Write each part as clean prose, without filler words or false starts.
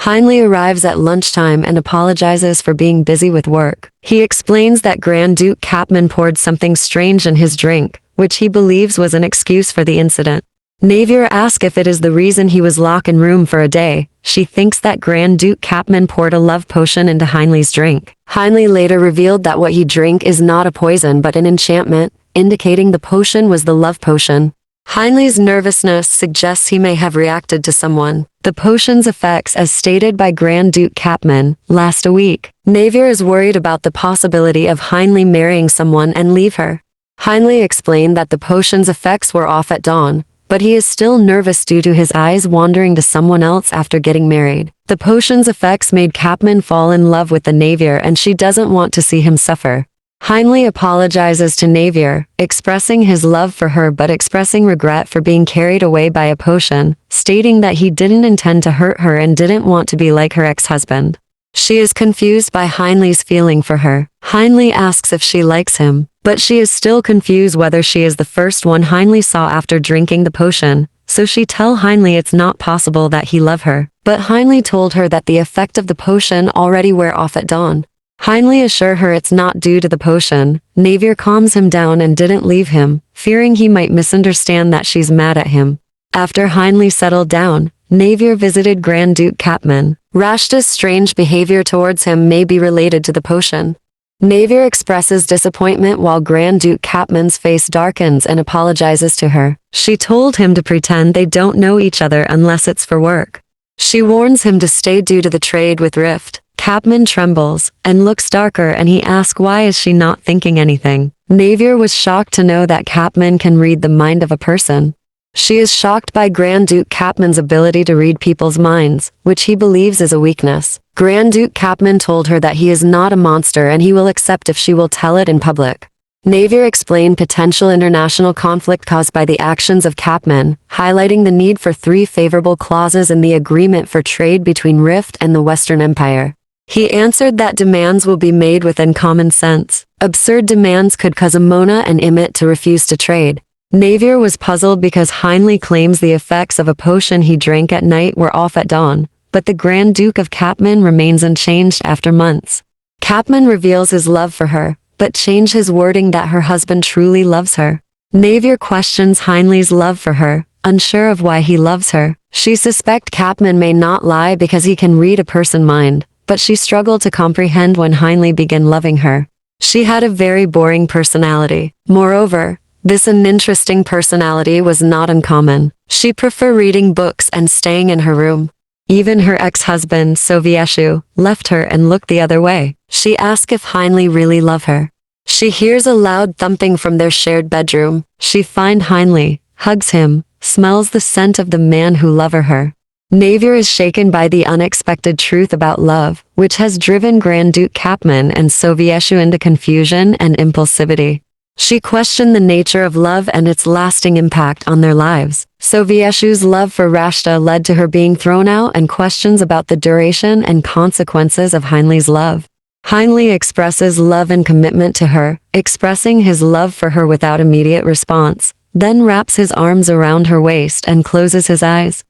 Heinley arrives at lunchtime and apologizes for being busy with work. He explains that Grand Duke Capman poured something strange in his drink, which he believes was an excuse for the incident. Navier asks if it is the reason he was locked in room for a day. She thinks that Grand Duke Capman poured a love potion into Heinley's drink. Heinley later revealed that what he drank is not a poison but an enchantment, indicating the potion was the love potion. Heinley's nervousness suggests he may have reacted to someone. The potion's effects, as stated by Grand Duke Capman, last a week. Navier is worried about the possibility of Heinley marrying someone and leave her. Heinley explained that the potion's effects were off at dawn, but he is still nervous due to his eyes wandering to someone else after getting married. The potion's effects made Capman fall in love with the Navier and she doesn't want to see him suffer. Heinley apologizes to Navier, expressing his love for her but expressing regret for being carried away by a potion, stating that he didn't intend to hurt her and didn't want to be like her ex-husband. She is confused by Heinley's feeling for her. Heinley asks if she likes him, but she is still confused whether she is the first one Heinley saw after drinking the potion, so she tells Heinley it's not possible that he love her. But Heinley told her that the effect of the potion already wear off at dawn. Heinley assures her it's not due to the potion. Navier calms him down and didn't leave him, fearing he might misunderstand that she's mad at him. After Heinley settled down, Navier visited Grand Duke Capman. Rashta's strange behavior towards him may be related to the potion. Navier expresses disappointment while Grand Duke Capman's face darkens and apologizes to her. She told him to pretend they don't know each other unless it's for work. She warns him to stay due to the trade with Rift. Capman trembles and looks darker and he asks why is she not thinking anything. Navier was shocked to know that Capman can read the mind of a person. She is shocked by Grand Duke Capman's ability to read people's minds, which he believes is a weakness. Grand Duke Capman told her that he is not a monster and he will accept if she will tell it in public. Navier explained potential international conflict caused by the actions of Capman, highlighting the need for 3 favorable clauses in the agreement for trade between Rift and the Western Empire. He answered that demands will be made within common sense. Absurd demands could cause Mona and Emmett to refuse to trade. Navier was puzzled because Heinley claims the effects of a potion he drank at night were off at dawn, but the Grand Duke of Capman remains unchanged after months. Capman reveals his love for her, but changed his wording that her husband truly loves her. Navier questions Heinley's love for her, unsure of why he loves her. She suspects Capman may not lie because he can read a person's mind, but she struggled to comprehend when Heinley began loving her. She had a very boring personality. Moreover, this uninteresting personality was not uncommon. She preferred reading books and staying in her room. Even her ex-husband, Sovieshu, left her and looked the other way. She asked if Heinley really loved her. She hears a loud thumping from their shared bedroom. She finds Heinley, hugs him, smells the scent of the man who loved her. Navier is shaken by the unexpected truth about love, which has driven Grand Duke Capman and Sovieshu into confusion and impulsivity. She questioned the nature of love and its lasting impact on their lives. Sovieshu's love for Rashta led to her being thrown out and questions about the duration and consequences of Heinley's love. Heinley expresses love and commitment to her, expressing his love for her without immediate response, then wraps his arms around her waist and closes his eyes.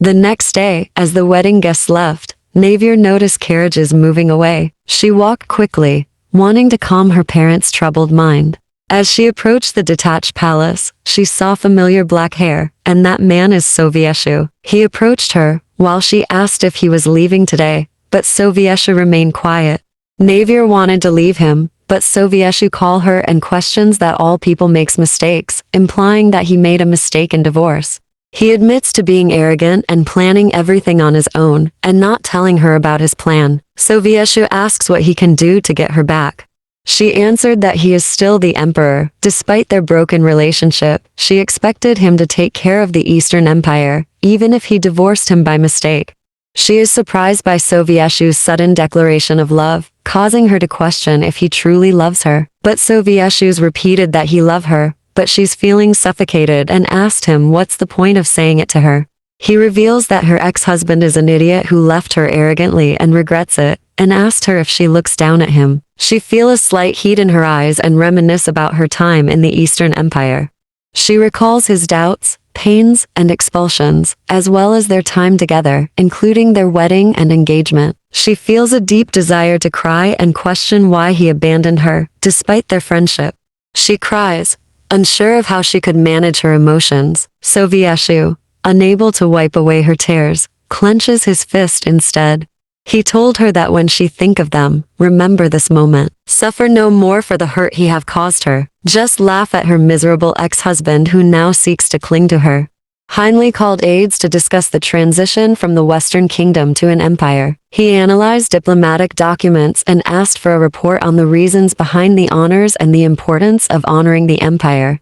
The next day, as the wedding guests left, Navier noticed carriages moving away. She walked quickly, wanting to calm her parents' troubled mind. As she approached the detached palace, she saw familiar black hair, and that man is Sovieshu. He approached her, while she asked if he was leaving today, but Sovieshu remained quiet. Navier wanted to leave him, but Sovieshu called her and questions that all people makes mistakes, implying that he made a mistake in divorce. He admits to being arrogant and planning everything on his own, and not telling her about his plan. Sovieshu asks what he can do to get her back. She answered that he is still the emperor. Despite their broken relationship, she expected him to take care of the Eastern Empire, even if he divorced him by mistake. She is surprised by Sovieshu's sudden declaration of love, causing her to question if he truly loves her. But Sovieshu's repeated that he loved her, but she's feeling suffocated and asked him what's the point of saying it to her. He reveals that her ex-husband is an idiot who left her arrogantly and regrets it, and asked her if she looks down at him. She feels a slight heat in her eyes and reminisce about her time in the Eastern Empire. She recalls his doubts, pains, and expulsions, as well as their time together, including their wedding and engagement. She feels a deep desire to cry and question why he abandoned her, despite their friendship. She cries, unsure of how she could manage her emotions. Sovieshu, unable to wipe away her tears, clenches his fist instead. He told her that when she think of them, remember this moment. Suffer no more for the hurt he have caused her. Just laugh at her miserable ex-husband who now seeks to cling to her. Heinley called aides to discuss the transition from the Western Kingdom to an empire. He analyzed diplomatic documents and asked for a report on the reasons behind the honors and the importance of honoring the empire.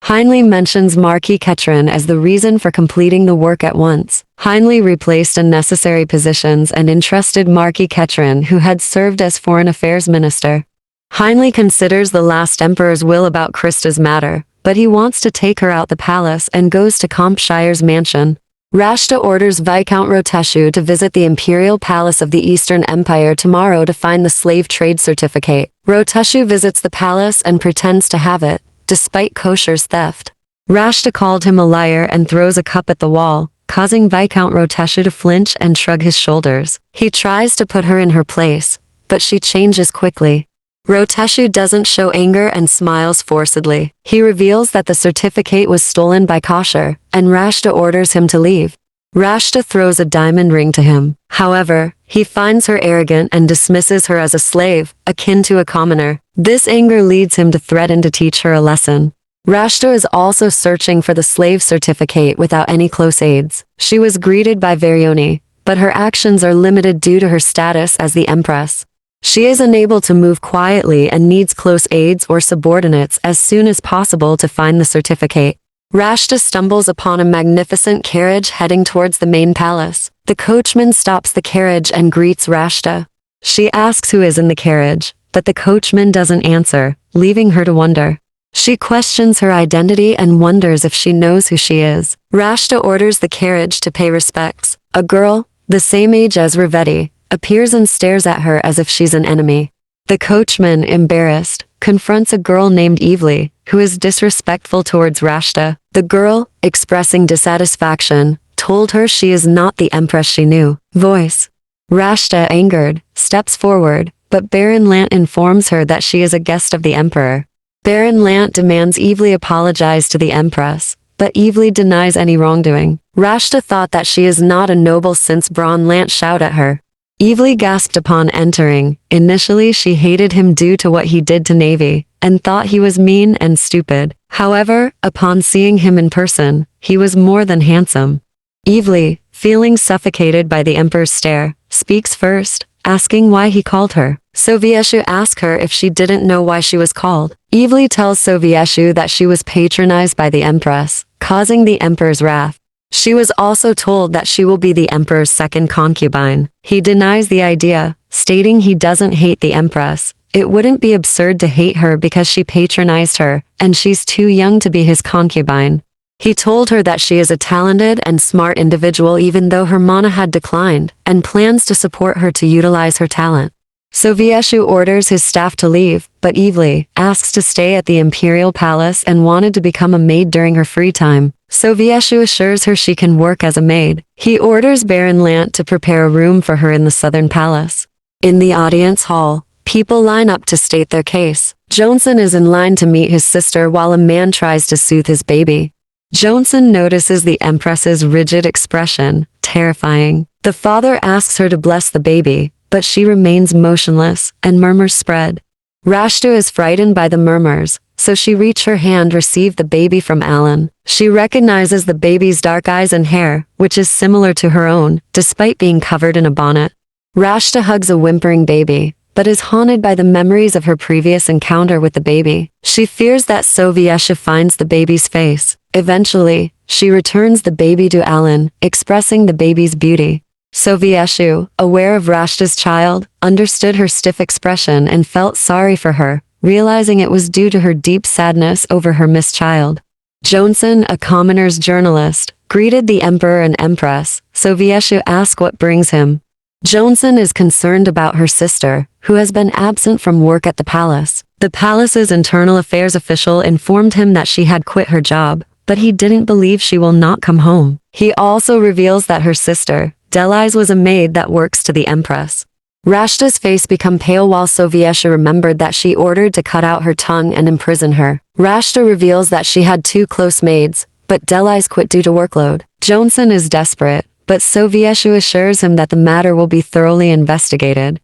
Heinley mentions Marquis Ketron as the reason for completing the work at once. Heinley replaced unnecessary positions and entrusted Marquis Ketron, who had served as foreign affairs minister. Heinley considers the last emperor's will about Krista's matter, but he wants to take her out the palace and goes to Compshire's mansion. Rashta orders Viscount Roteshu to visit the imperial palace of the Eastern Empire tomorrow to find the slave trade certificate. Roteshu visits the palace and pretends to have it, despite Kosher's theft. Rashta called him a liar and throws a cup at the wall, causing Viscount Roteshu to flinch and shrug his shoulders. He tries to put her in her place, but she changes quickly. Roteshu doesn't show anger and smiles forcedly. He reveals that the certificate was stolen by Kosher, and Rashta orders him to leave. Rashta throws a diamond ring to him. However, he finds her arrogant and dismisses her as a slave, akin to a commoner. This anger leads him to threaten to teach her a lesson. Rashta is also searching for the slave certificate without any close aids. She was greeted by Varioni, but her actions are limited due to her status as the empress. She is unable to move quietly and needs close aides or subordinates as soon as possible to find the certificate. Rashta stumbles upon a magnificent carriage heading towards the main palace. The coachman stops the carriage and greets Rashta. She asks who is in the carriage, but the coachman doesn't answer, leaving her to wonder. She questions her identity and wonders if she knows who she is. Rashta orders the carriage to pay respects. A girl, the same age as Ravetti, appears and stares at her as if she's an enemy. The coachman, embarrassed, confronts a girl named Evely, who is disrespectful towards Rashta. The girl, expressing dissatisfaction, told her she is not the empress she knew. Voice. Rashta, angered, steps forward, but Baron Lant informs her that she is a guest of the emperor. Baron Lant demands Evely apologize to the empress, but Evely denies any wrongdoing. Rashta thought that she is not a noble since Braun Lant shout at her. Evely gasped upon entering. Initially she hated him due to what he did to Navier, and thought he was mean and stupid. However, upon seeing him in person, he was more than handsome. Evely, feeling suffocated by the emperor's stare, speaks first, asking why he called her. Sovieshu asks her if she didn't know why she was called. Evely tells Sovieshu that she was patronized by the empress, causing the emperor's wrath. She was also told that she will be the emperor's second concubine. He denies the idea, stating he doesn't hate the empress. It wouldn't be absurd to hate her because she patronized her, and she's too young to be his concubine. He told her that she is a talented and smart individual even though her mana had declined, and plans to support her to utilize her talent. Sovieshu orders his staff to leave, but Evely asks to stay at the imperial palace and wanted to become a maid during her free time. Sovieshu assures her she can work as a maid. He orders Baron Lant to prepare a room for her in the southern palace. In the audience hall, people line up to state their case. Johnson is in line to meet his sister while a man tries to soothe his baby. Johnson notices the empress's rigid expression, terrifying. The father asks her to bless the baby, but she remains motionless, and murmurs spread. Rashta is frightened by the murmurs, so she reaches her hand to receive the baby from Alan. She recognizes the baby's dark eyes and hair, which is similar to her own, despite being covered in a bonnet. Rashta hugs a whimpering baby, but is haunted by the memories of her previous encounter with the baby. She fears that Sovieshu finds the baby's face. Eventually, she returns the baby to Alan, expressing the baby's beauty. Sovieshu, aware of Rashta's child, understood her stiff expression and felt sorry for her, realizing it was due to her deep sadness over her missed child. Johnson, a commoner's journalist, greeted the emperor and empress. Sovieshu asked what brings him. Johnson is concerned about her sister, who has been absent from work at the palace. The palace's internal affairs official informed him that she had quit her job, but he didn't believe she will not come home. He also reveals that her sister, Delise, was a maid that works to the empress. Rashta's face became pale while Sovieshu remembered that she ordered to cut out her tongue and imprison her. Rashta reveals that she had 2 close maids, but Delise quit due to workload. Johnson is desperate, but Sovieshu assures him that the matter will be thoroughly investigated.